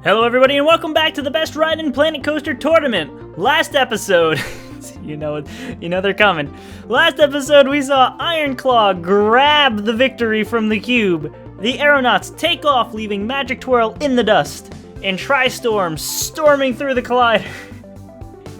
Hello everybody and welcome back to the Best Ride in Planet Coaster Tournament. Last episode, you know they're coming. Last episode we saw Ironclaw grab the victory from the cube. The aeronauts take off, leaving Magic Twirl in the dust, and Tri-Storm storming through the collider.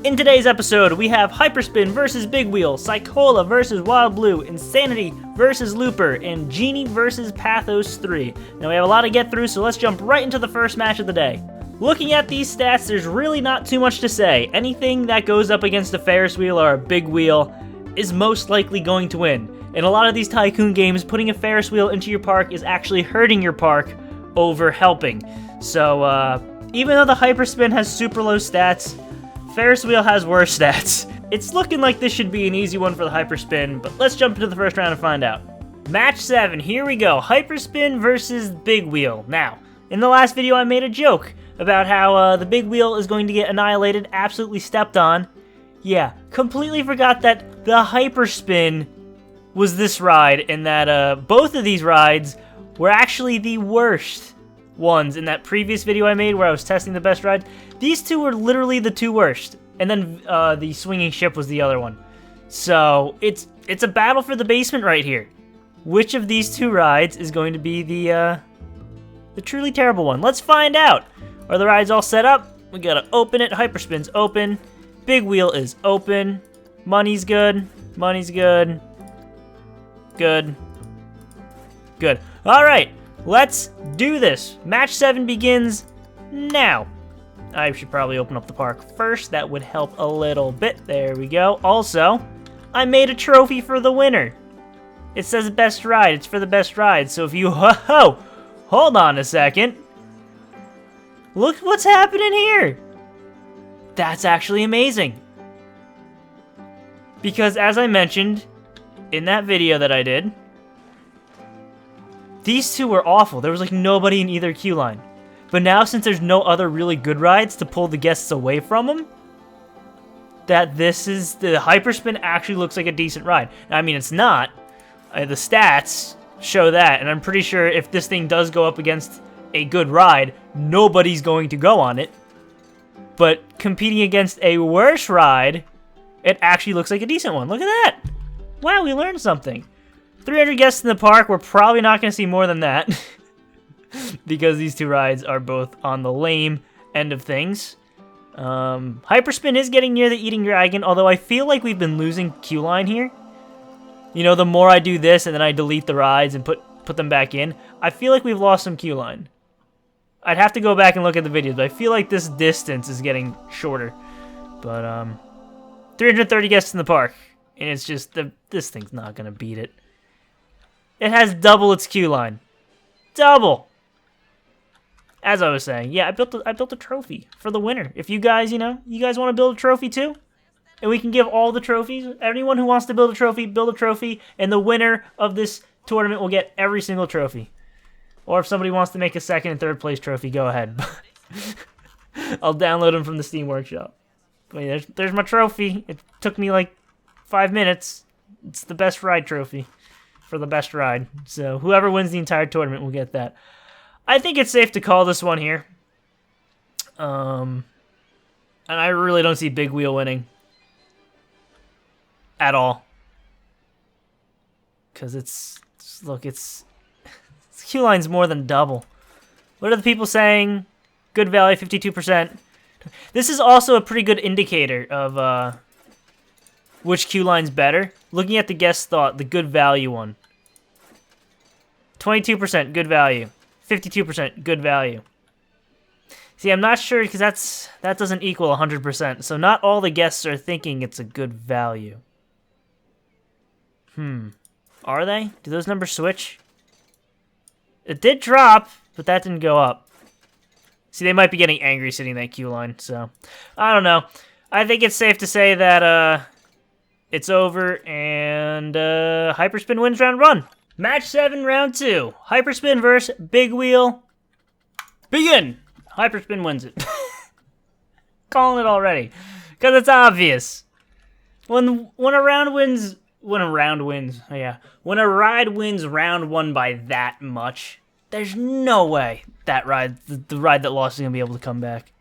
In today's episode, we have Hyperspin versus Big Wheel, Psychola versus Wild Blue, Insanity versus Looper, and Genie versus Pathos III. Now we have a lot to get through, so let's jump right into the first match of the day. Looking at these stats, there's really not too much to say. Anything that goes up against a Ferris wheel or a big wheel is most likely going to win. In a lot of these Tycoon games, putting a Ferris wheel into your park is actually hurting your park over helping. So, even though the Hyperspin has super low stats, Ferris wheel has worse stats. It's looking like this should be an easy one for the Hyperspin, but let's jump into the first round and find out. Match 7, here we go. Hyperspin versus Big Wheel. Now, in the last video I made a joke about how the Big Wheel is going to get annihilated, absolutely stepped on. Yeah, completely forgot that the Hyperspin was this ride, and that both of these rides were actually the worst ones in that previous video I made where I was testing the best rides. These two were literally the two worst, and then the swinging ship was the other one. So it's a battle for the basement right here. Which of these two rides is going to be the truly terrible one? Let's find out. Are the rides all set up? We gotta open it. Hyperspin's open. Big Wheel is open. Money's good. Money's good. Good. Good. All right. Let's do this. Match 7 begins now. I should probably open up the park first. That would help a little bit. There we go. Also, I made a trophy for the winner. It says best ride. It's for the best ride. So if you... Ho-ho! Hold on a second. Look what's happening here. That's actually amazing. Because as I mentioned in that video that I did, these two were awful. There was like nobody in either queue line. But now, since there's no other really good rides to pull the guests away from them, that this is... The Hyperspin actually looks like a decent ride. I mean, it's not. The stats show that, and I'm pretty sure if this thing does go up against a good ride, nobody's going to go on it. But competing against a worse ride, it actually looks like a decent one. Look at that. Wow, we learned something. 300 guests in the park, we're probably not going to see more than that. Because these two rides are both on the lame end of things. Hyperspin is getting near the Eating Dragon, although I feel like we've been losing queue line here. You know, the more I do this and then I delete the rides and put them back in, I feel like we've lost some queue line. I'd have to go back and look at the videos, but I feel like this distance is getting shorter. But, 330 guests in the park, and it's just, this thing's not going to beat it. It has double its queue line. Double! As I was saying, yeah, I built a trophy for the winner. If you guys, you guys want to build a trophy too? And we can give all the trophies. Anyone who wants to build a trophy, and the winner of this tournament will get every single trophy. Or if somebody wants to make a second and third place trophy, go ahead. I'll download them from the Steam Workshop. But yeah, there's my trophy. It took me like 5 minutes. It's the best ride trophy for the best ride. So whoever wins the entire tournament will get that. I think it's safe to call this one here. And I really don't see Big Wheel winning. At all. Because it's queue line's more than double. What are the people saying? Good value, 52%. This is also a pretty good indicator of which queue line's better. Looking at the guest thought, the good value one. 22% good value. 52% good value. See, I'm not sure because that doesn't equal 100%. So not all the guests are thinking it's a good value. Are they? Do those numbers switch? It did drop, but that didn't go up. See, they might be getting angry sitting in that queue line, so I don't know. I think it's safe to say that it's over and Hyperspin wins round 1. Match 7, round 2. Hyperspin versus Big Wheel. Begin! Hyperspin wins it. Calling it already. Because it's obvious. When a ride wins round 1 by that much, There's no way that ride, the ride that lost, is gonna be able to come back.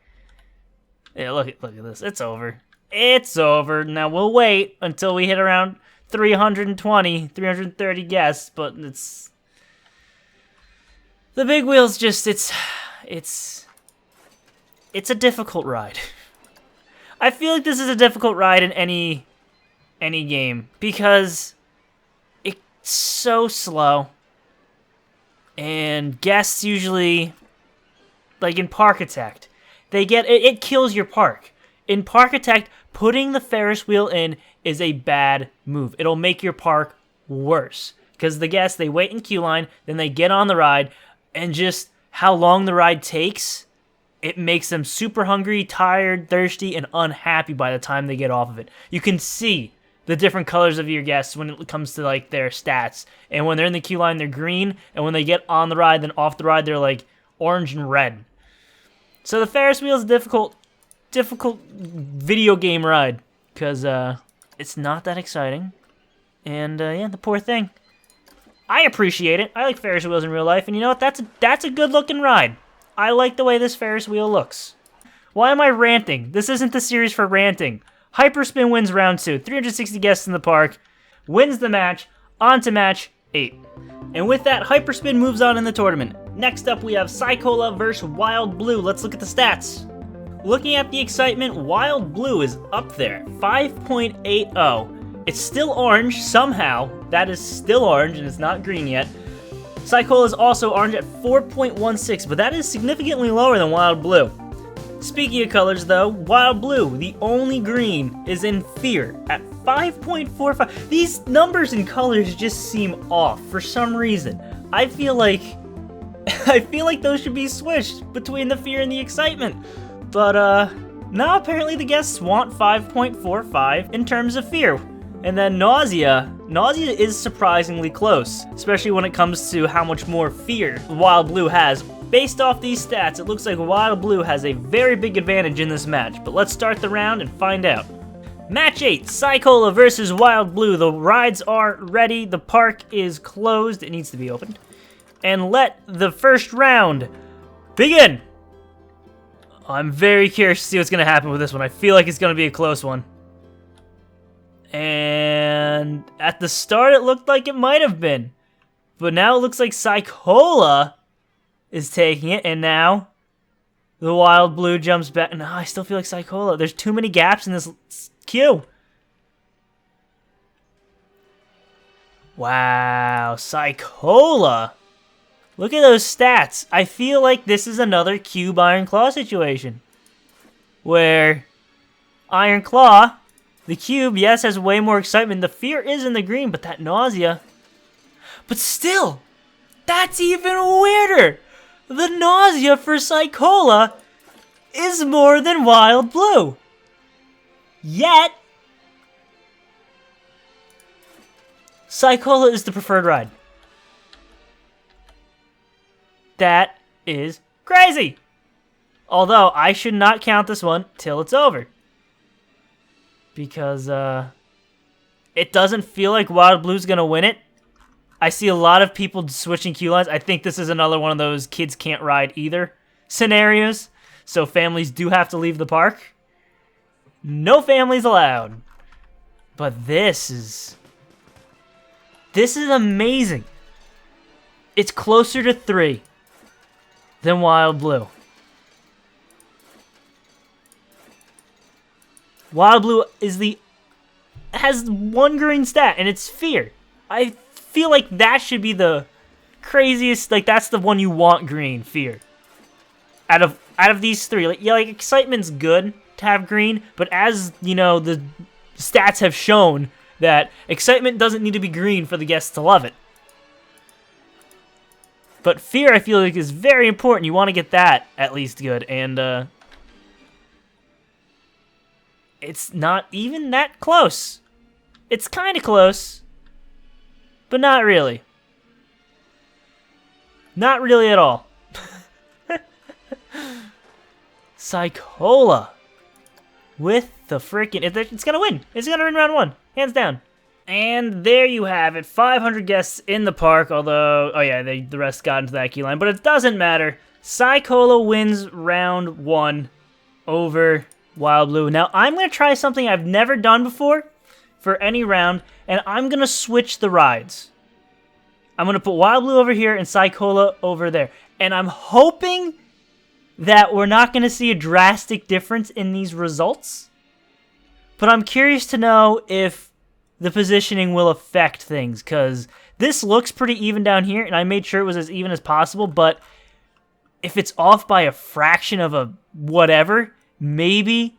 Yeah, look at this. It's over. It's over. Now we'll wait until we hit around 320, 330 guests, but it's the big wheel's just it's a difficult ride. I feel like this is a difficult ride in any game because it's so slow. And guests usually, like in Park Attack, it kills your park. In Park Attack, putting the Ferris wheel in is a bad move. It'll make your park worse. Because the guests, they wait in queue line, then they get on the ride, and just how long the ride takes, it makes them super hungry, tired, thirsty, and unhappy by the time they get off of it. You can see the different colors of your guests when it comes to like their stats. And when they're in the queue line, they're green, and when they get on the ride, then off the ride, they're like orange and red. So the Ferris wheel is a difficult video game ride because it's not that exciting. And yeah, the poor thing. I appreciate it. I like Ferris wheels in real life, and you know what? That's a good looking ride. I like the way this Ferris wheel looks. Why am I ranting? This isn't the series for ranting. Hyperspin wins round 2. 360 guests in the park. Wins the match. On to match 8. And with that, Hyperspin moves on in the tournament. Next up, we have Psychola versus Wild Blue. Let's look at the stats. Looking at the excitement, Wild Blue is up there. 5.80. It's still orange somehow. That is still orange, and it's not green yet. Psychola is also orange at 4.16, but that is significantly lower than Wild Blue. Speaking of colors though, Wild Blue, the only green, is in Fear at 5.45. These numbers and colors just seem off for some reason. I feel like those should be switched between the Fear and the Excitement. But no, apparently the guests want 5.45 in terms of Fear. And then Nausea is surprisingly close, especially when it comes to how much more Fear Wild Blue has. Based off these stats, it looks like Wild Blue has a very big advantage in this match, but let's start the round and find out. Match 8, Psychola versus Wild Blue. The rides are ready, the park is closed, it needs to be opened. And let the first round begin! I'm very curious to see what's going to happen with this one. I feel like it's going to be a close one. And at the start it looked like it might have been, but now it looks like Psychola is taking it, and now the Wild Blue jumps back. No, I still feel like Psychola. There's too many gaps in this queue. Wow, Psychola. Look at those stats. I feel like this is another Cube Iron Claw situation, where Iron Claw, the Cube, yes, has way more excitement. The Fear is in the green, but that Nausea. But still, that's even weirder. The Nausea for Psychola is more than Wild Blue. Yet, Psychola is the preferred ride. That is crazy. Although, I should not count this one till it's over. Because, it doesn't feel like Wild Blue's gonna win it. I see a lot of people switching queue lines. I think this is another one of those kids can't ride either scenarios. So families do have to leave the park. No families allowed. But this is amazing. It's closer to 3 than Wild Blue. Wild Blue has one green stat, and it's Fear. I feel like that should be the craziest, like that's the one you want green, Fear. Out of these 3, like, yeah, like Excitement's good to have green, but as you know, the stats have shown that Excitement doesn't need to be green for the guests to love it. But Fear, I feel like, is very important. You want to get that at least good, and it's not even that close. It's kind of close, but not really. Not really at all. Psychola with the freaking... It's gonna win. It's gonna win round 1. Hands down. And there you have it, 500 guests in the park, although, oh yeah, the rest got into that key line, but it doesn't matter. Psychola wins round 1 over Wild Blue. Now, I'm going to try something I've never done before for any round, and I'm going to switch the rides. I'm going to put Wild Blue over here and Psychola over there. And I'm hoping that we're not going to see a drastic difference in these results, but I'm curious to know if the positioning will affect things, because this looks pretty even down here, and I made sure it was as even as possible, but if it's off by a fraction of a whatever, maybe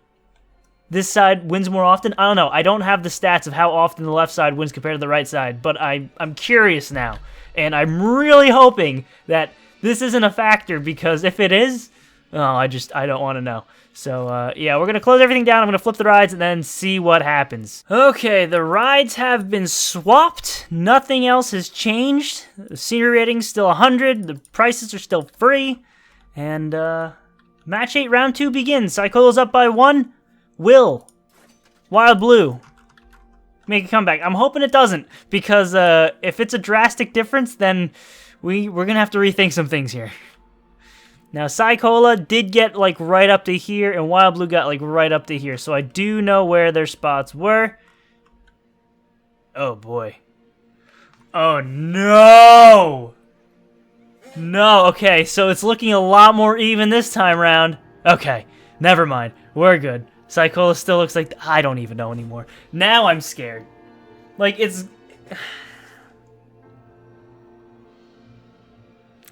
this side wins more often. I don't know. I don't have the stats of how often the left side wins compared to the right side, but I'm curious now, and I'm really hoping that this isn't a factor, because if it is, oh, I don't want to know. So, yeah, we're going to close everything down. I'm going to flip the rides and then see what happens. Okay, the rides have been swapped. Nothing else has changed. The scenery rating's still 100. The prices are still free. And, match 8, round 2 begins. Psychola's up by 1. Will Wild Blue make a comeback? I'm hoping it doesn't, because if it's a drastic difference, then we're going to have to rethink some things here. Now, Psychola did get, like, right up to here, and Wild Blue got, like, right up to here. So I do know where their spots were. Oh, boy. Oh, no! No, okay, so it's looking a lot more even this time around. Okay, never mind. We're good. Psychola still looks like... I don't even know anymore. Now I'm scared. Like, it's...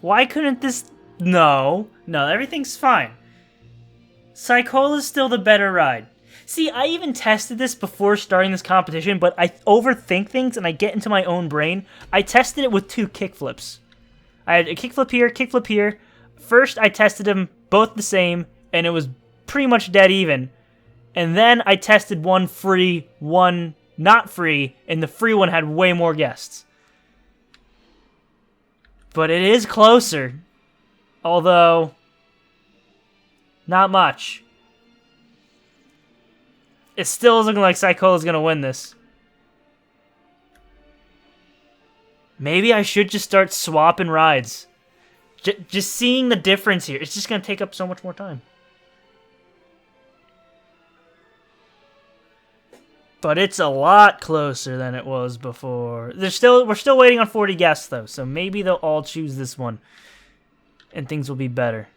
Why couldn't this... No, everything's fine. Psychola's still the better ride. See, I even tested this before starting this competition, but I overthink things and I get into my own brain. I tested it with 2 kickflips. I had a kickflip here, kickflip here. First, I tested them both the same, and it was pretty much dead even. And then I tested one free, one not free, and the free one had way more guests. But it is closer. Although, not much. It still is looking like Psychola's going to win this. Maybe I should just start swapping rides. Just seeing the difference here. It's just going to take up so much more time. But it's a lot closer than it was before. We're still waiting on 40 guests, though. So maybe they'll all choose this one. And things will be better.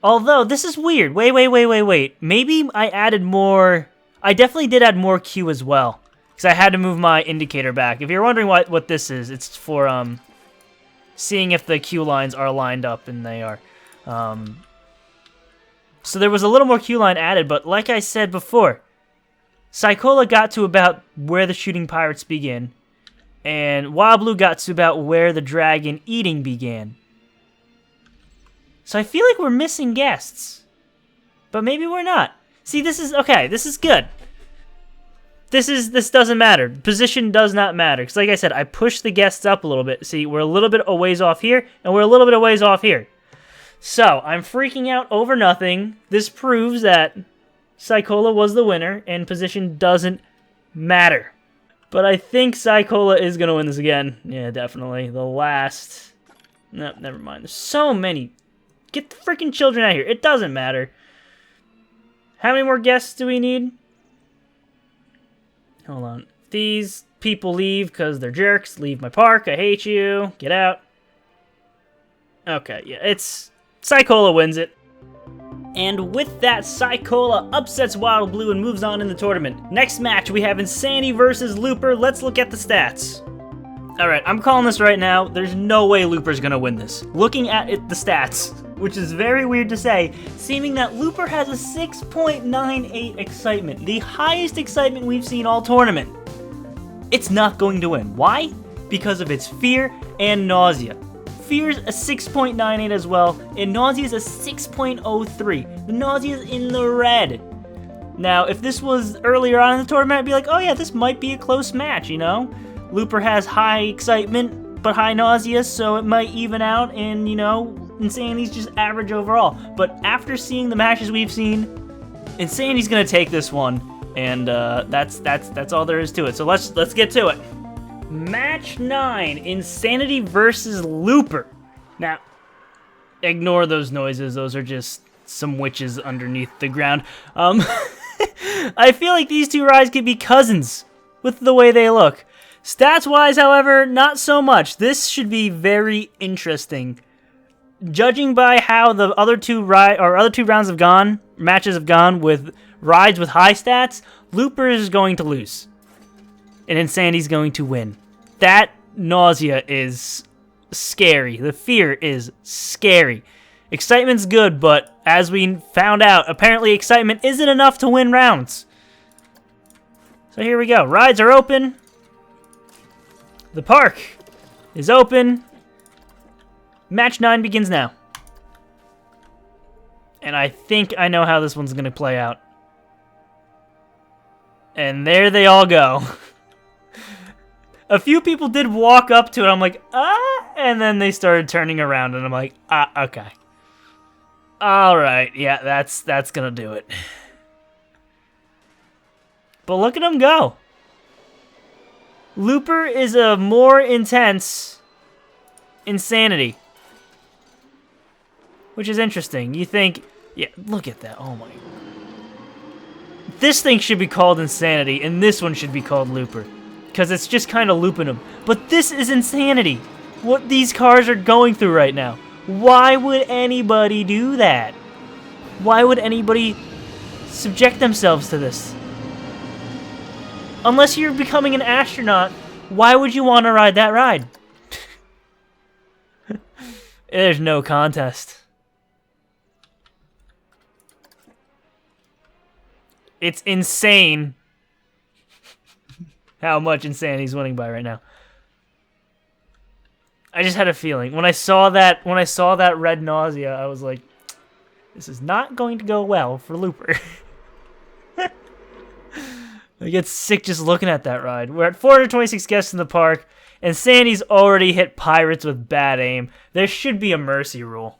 Although, this is weird. Wait. Maybe I added more... I definitely did add more Q as well. Because I had to move my indicator back. If you're wondering what this is, it's for seeing if the Q lines are lined up, and they are. So there was a little more Q line added, but like I said before, Psychola got to about where the shooting pirates begin. And Wild Blue got to about where the dragon eating began. So I feel like we're missing guests. But maybe we're not. See, this is... Okay, this is good. This doesn't matter. Position does not matter. Because like I said, I pushed the guests up a little bit. See, we're a little bit a ways off here, and we're a little bit a ways off here. So, I'm freaking out over nothing. This proves that Psychola was the winner, and position doesn't matter. But I think Psychola is going to win this again. Yeah, definitely. The last... No, never mind. There's so many. Get the freaking children out of here. It doesn't matter. How many more guests do we need? Hold on. These people leave because they're jerks. Leave my park. I hate you. Get out. Okay, yeah, it's... Psychola wins it. And with that, Psychola upsets Wild Blue and moves on in the tournament. Next match, we have Insanity versus Looper. Let's look at the stats. Alright, I'm calling this right now. There's no way Looper's gonna win this. Looking at the stats, which is very weird to say, seeming that Looper has a 6.98 excitement, the highest excitement we've seen all tournament. It's not going to win. Why? Because of its fear and nausea. Fear's a 6.98 as well, and nausea's a 6.03. The nausea's in the red. Now, if this was earlier on in the tournament, I'd be like, oh yeah, this might be a close match, you know? Looper has high excitement, but high nausea, so it might even out, and, you know, Insanity's just average overall. But after seeing the matches we've seen, Insanity's gonna take this one, And that's all there is to it. So let's get to it. Match 9, Insanity versus Looper. Now, ignore those noises. Those are just some witches underneath the ground. I feel like these two rides could be cousins with the way they look. Stats-wise, however, not so much. This should be very interesting. Judging by how the other two rounds have gone, matches have gone with rides with high stats, Looper is going to lose. And Insanity's going to win. That nausea is scary. The fear is scary. Excitement's good, but as we found out, apparently excitement isn't enough to win rounds. So here we go. Rides are open. The park is open. Match 9 begins now. And I think I know how this one's going to play out. And there they all go. A few people did walk up to it. I'm like, and then they started turning around, and I'm like, okay. All right, yeah, that's going to do it. But look at them go. Looper is a more intense Insanity. Which is interesting. You think, yeah, look at that. Oh my. This thing should be called Insanity, and this one should be called Looper. Because it's just kind of looping them. But this is Insanity. What these cars are going through right now. Why would anybody do that? Why would anybody subject themselves to this? Unless you're becoming an astronaut, why would you want to ride that ride? There's no contest. It's insane how much Insanity's winning by right now. I just had a feeling. When I saw that red nausea, I was like, this is not going to go well for Looper. I get sick just looking at that ride. We're at 426 guests in the park, and Sandy's already hit pirates with bad aim. There should be a mercy rule.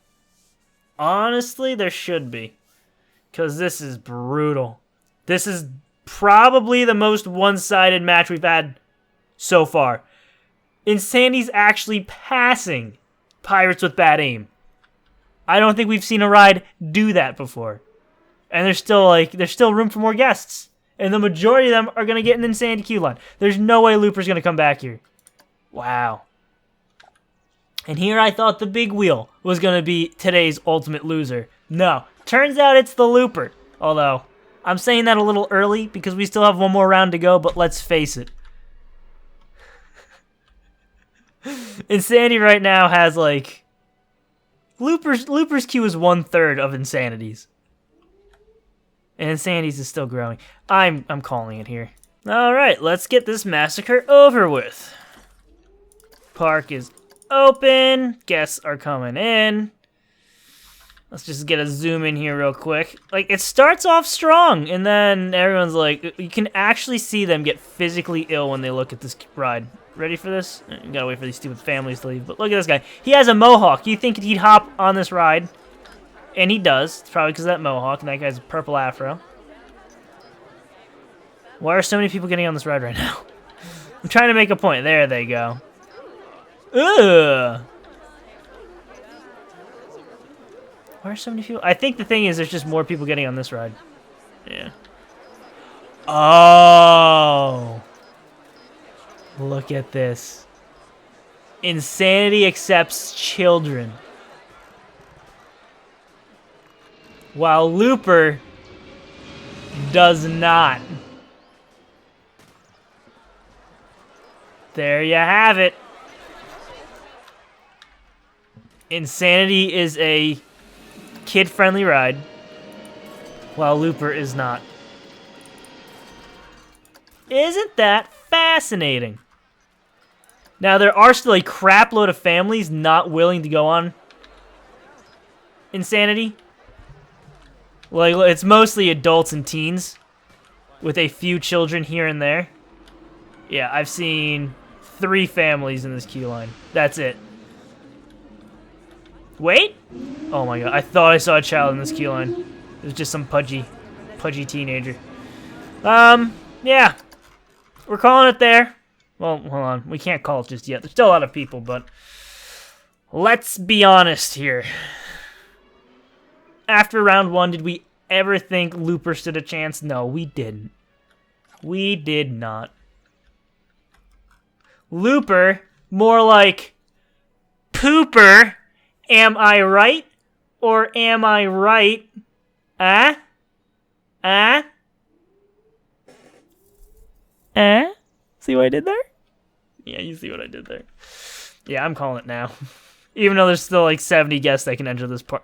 Honestly, there should be. Because this is brutal. This is probably the most one-sided match we've had so far. Insanity's actually passing pirates with bad aim. I don't think we've seen a ride do that before. And there's still room for more guests. And the majority of them are going to get an Insanity queue line. There's no way Looper's going to come back here. Wow. And here I thought the big wheel was going to be today's ultimate loser. No. Turns out it's the Looper. Although, I'm saying that a little early because we still have one more round to go, but let's face it. Insanity right now has like... Looper's queue is 1/3 of Insanity's. And Insanity's is still growing. I'm calling it here. Alright, let's get this massacre over with. Park is open. Guests are coming in. Let's just get a zoom in here real quick. Like, it starts off strong, and then everyone's like... You can actually see them get physically ill when they look at this ride. Ready for this? You gotta wait for these stupid families to leave. But look at this guy. He has a mohawk. You think he'd hop on this ride? And he does. It's probably because of that mohawk, and that guy's a purple afro. Why are so many people getting on this ride right now? I'm trying to make a point. There they go. Ugh. Why are so many people? I think the thing is there's just more people getting on this ride. Yeah. Oh. Look at this. Insanity accepts children. While Looper does not. There you have it. Insanity is a kid-friendly ride, while Looper is not. Isn't that fascinating? Now, there are still a crap load of families not willing to go on Insanity. Like, it's mostly adults and teens, with a few children here and there. Yeah, I've seen 3 families in this queue line. That's it. Wait! Oh my god, I thought I saw a child in this queue line. It was just some pudgy teenager. Yeah. We're calling it there. Well, hold on. We can't call it just yet. There's still a lot of people, but let's be honest here. After round 1, did we ever think Looper stood a chance? No, we didn't. We did not. Looper, more like Pooper. Am I right? Or am I right? See what I did there? Yeah, you see what I did there. Yeah, I'm calling it now. Even though there's still like 70 guests that can enter this part.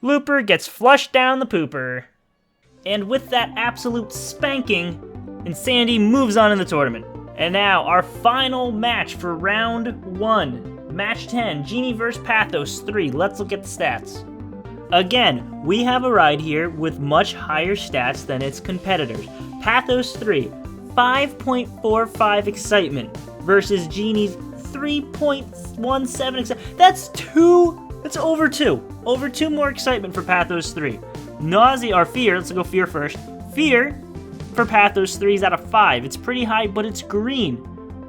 Looper gets flushed down the pooper. And with that absolute spanking, Insanity moves on in the tournament. And now, our final match for round 1. Match 10, Genie vs. Pathos 3. Let's look at the stats. Again, we have a ride here with much higher stats than its competitors. Pathos 3, 5.45 excitement versus Genie's 3.17 excitement. That's over 2. Over 2 more excitement for Pathos 3. Nausea or fear, let's go fear first. Fear for Pathos 3 is at a 5. It's pretty high, but it's green.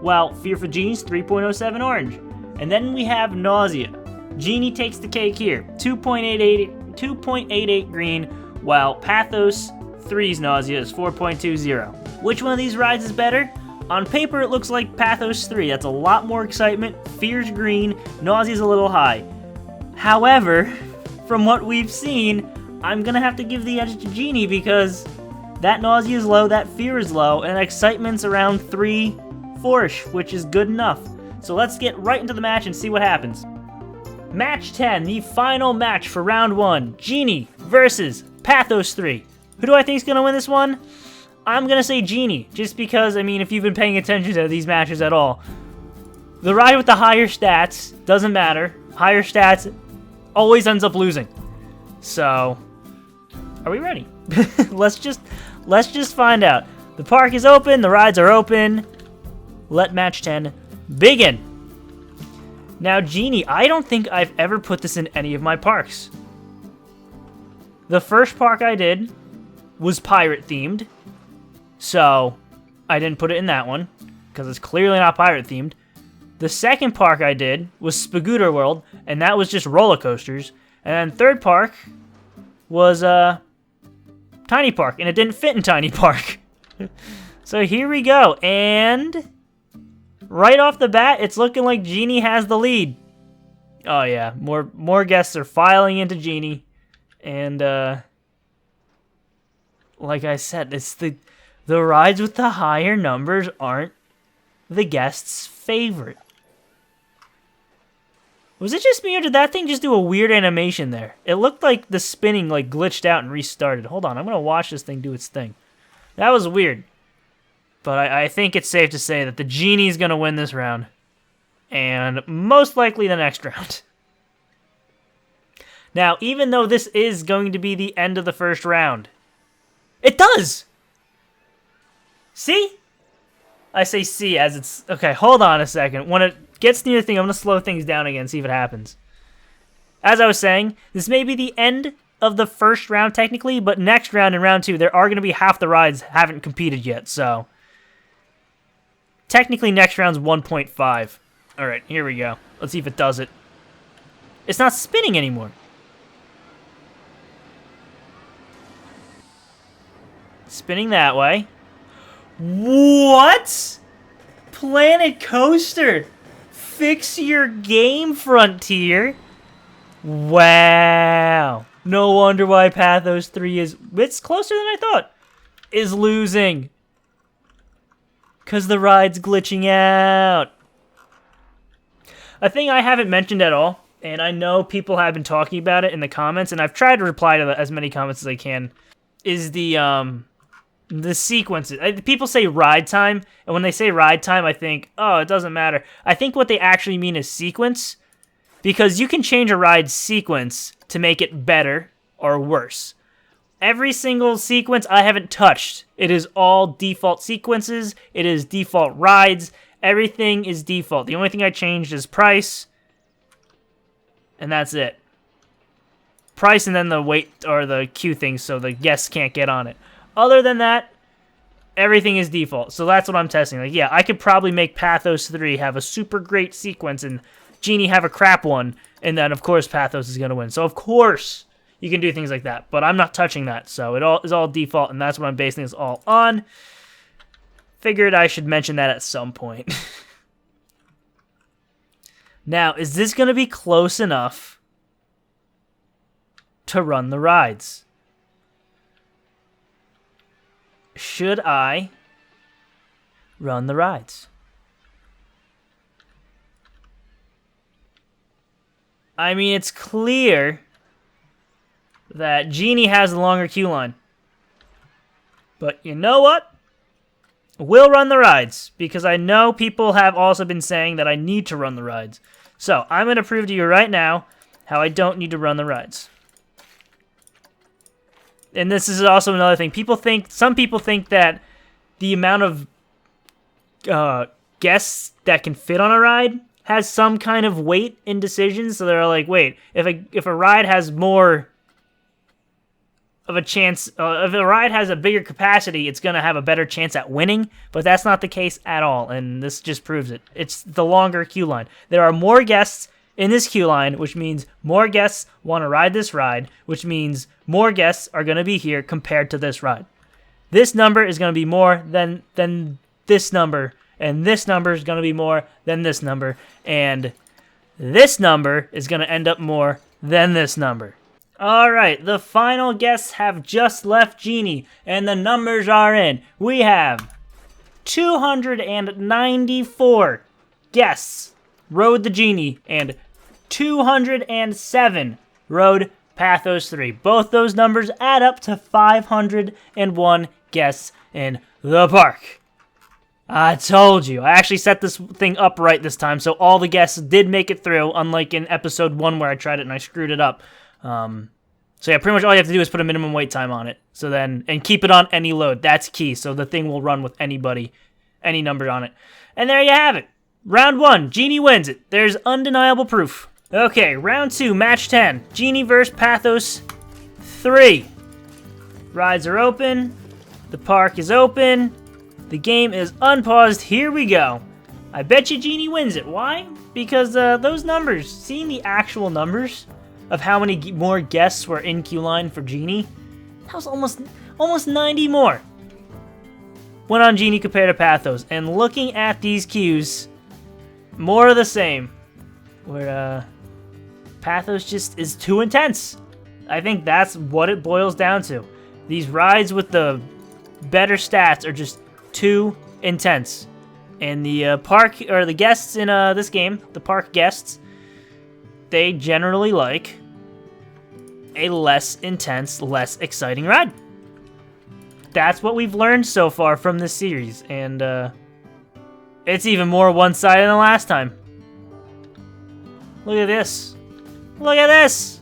While fear for Genie's 3.07 orange. And then we have nausea. Genie takes the cake here, 2.88 green, while Pathos 3's nausea is 4.20. Which one of these rides is better? On paper, it looks like Pathos 3. That's a lot more excitement. Fear's green, nausea's a little high. However, from what we've seen, I'm gonna have to give the edge to Genie because that nausea is low, that fear is low, and excitement's around 3-4ish, which is good enough. So let's get right into the match and see what happens. Match 10, the final match for round 1. Genie versus Pathos 3. Who do I think is going to win this one? I'm going to say Genie, just because, I mean, if you've been paying attention to these matches at all, the ride with the higher stats doesn't matter. Higher stats always ends up losing. So, are we ready? let's just find out. The park is open, the rides are open. Let match 10 begin. Now, Genie, I don't think I've ever put this in any of my parks. The first park I did was pirate-themed, so I didn't put it in that one, because it's clearly not pirate-themed. The second park I did was Spagooter World, and that was just roller coasters. And then third park was Tiny Park, and it didn't fit in Tiny Park. So here we go, and right off the bat, it's looking like Genie has the lead. Oh yeah, more guests are filing into Genie. And like I said, it's the rides with the higher numbers aren't the guests' favorite. Was it just me, or did that thing just do a weird animation there? It looked like the spinning like glitched out and restarted. Hold on, I'm gonna watch this thing do its thing. That was weird. But I think it's safe to say that the Genie's going to win this round. And most likely the next round. Now, even though this is going to be the end of the first round, it does! See? I say see as it's... Okay, hold on a second. When it gets near the thing, I'm going to slow things down again, see if it happens. As I was saying, this may be the end of the first round technically, but next round in round 2, there are going to be half the rides haven't competed yet, so... Technically, next round's 1.5. Alright, here we go. Let's see if it does it. It's not spinning anymore. Spinning that way. What? Planet Coaster! Fix your game, Frontier! Wow. No wonder why Pathos 3 is... It's closer than I thought. Is losing. Because the ride's glitching out. A thing I haven't mentioned at all, and I know people have been talking about it in the comments, and I've tried to reply to as many comments as I can, is the sequences. People say ride time, and when they say ride time, I think, oh, it doesn't matter. I think what they actually mean is sequence, because you can change a ride's sequence to make it better or worse. Every single sequence I haven't touched. It is all default sequences. It is default rides. Everything is default. The only thing I changed is price. And that's it. Price and then the wait or the queue thing so the guests can't get on it. Other than that, Everything is default. So that's what I'm testing. Like, yeah, I could probably make Pathos 3 have a super great sequence and Genie have a crap one. And then, of course, Pathos is going to win. So, of course, you can do things like that. But I'm not touching that. So it all is all default, and that's what I'm basing this all on. Figured I should mention that at some point. Now, is this going to be close enough to run the rides? Should I run the rides? I mean, it's clear that Genie has the longer queue line. But you know what? We'll run the rides, because I know people have also been saying that I need to run the rides. So, I'm going to prove to you right now how I don't need to run the rides. And this is also another thing. Some people think that the amount of guests that can fit on a ride has some kind of weight in decisions. So they're like, wait, if a ride has more of a chance, if a ride has a bigger capacity, it's going to have a better chance at winning. But that's not the case at all, and this just proves it. It's the longer queue line. There are more guests in this queue line, which means more guests want to ride this ride, which means more guests are going to be here compared to this ride. This number is going to be more than this number, and this number is going to be more than this number, and this number is going to end up more than this number. All right, the final guests have just left Genie, and the numbers are in. We have 294 guests rode the Genie, and 207 rode Pathos 3. Both those numbers add up to 501 guests in the park. I told you. I actually set this thing up right this time, so all the guests did make it through, unlike in episode 1 where I tried it and I screwed it up. So yeah, pretty much all you have to do is put a minimum wait time on it. So then, and keep it on any load. That's key, so the thing will run with anybody, any number on it. And there you have it. Round 1, Genie wins it. There's undeniable proof. Okay, round 2, match 10. Genie vs. Pathos 3. Rides are open. The park is open. The game is unpaused. Here we go. I bet you Genie wins it. Why? Because those numbers, seeing the actual numbers of how many more guests were in queue line for Genie, that was almost 90 more. Went on Genie compared to Pathos. And looking at these queues, more of the same. Where Pathos just is too intense. I think that's what it boils down to. These rides with the better stats are just too intense. And the park, or the guests in this game, the park guests, they generally like a less intense, less exciting ride. That's what we've learned so far from this series, and it's even more one-sided than last time. Look at this. Look at this.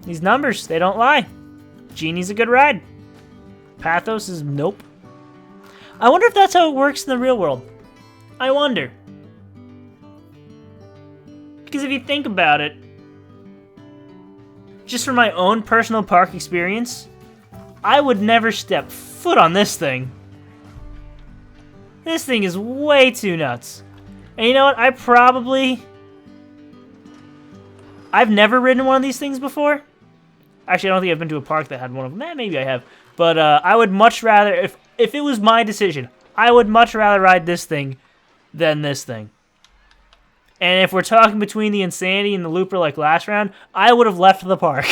These numbers, they don't lie. Genie's a good ride. Pathos is nope. I wonder if that's how it works in the real world. I wonder. Because if you think about it, just from my own personal park experience, I would never step foot on this thing. This thing is way too nuts. And you know what? I've never ridden one of these things before. Actually, I don't think I've been to a park that had one of them. Maybe I have. But I would much rather, if it was my decision, I would much rather ride this thing than this thing. And if we're talking between the Insanity and the Looper like last round, I would have left the park.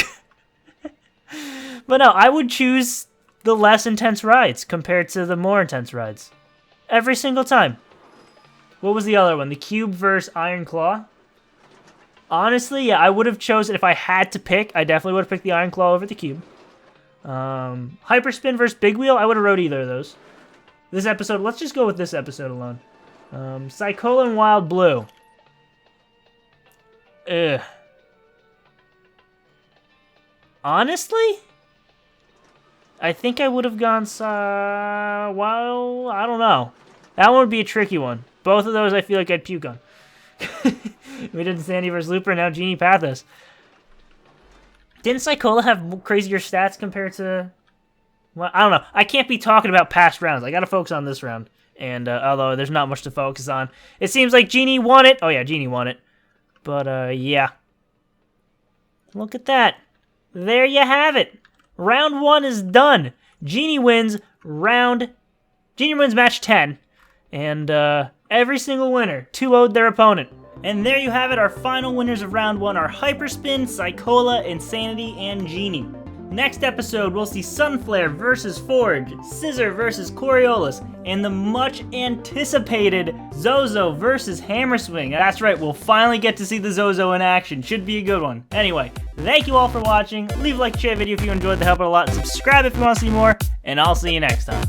But no, I would choose the less intense rides compared to the more intense rides. Every single time. What was the other one? The Cube versus Iron Claw? Honestly, yeah, I would have chosen, if I had to pick, I definitely would have picked the Iron Claw over the Cube. Hyperspin versus Big Wheel, I would have rode either of those. This episode, let's just go with this episode alone. Psychola and Wild Blue. Ugh. Honestly, I think I would have gone, well, I don't know. That one would be a tricky one. Both of those I feel like I'd puke on. We did Sandy vs. Looper, now Genie Pathos. Didn't Psychola have crazier stats compared to Well, I don't know. I can't be talking about past rounds. I gotta focus on this round. And, although there's not much to focus on. It seems like Genie won it. Oh, yeah, Genie won it. But, yeah. Look at that. There you have it. Round 1 is done. Genie wins match 10. And, every single winner 2-0'd their opponent. And there you have it. Our final winners of round 1 are Hyperspin, Psychola, Insanity, and Genie. Next episode, we'll see Sunflare versus Forge, Scissor versus Coriolis, and the much anticipated Zozo versus Hammerswing. That's right, we'll finally get to see the Zozo in action. Should be a good one. Anyway, thank you all for watching. Leave a like, share the video if you enjoyed. That helped out a lot. Subscribe if you want to see more, and I'll see you next time.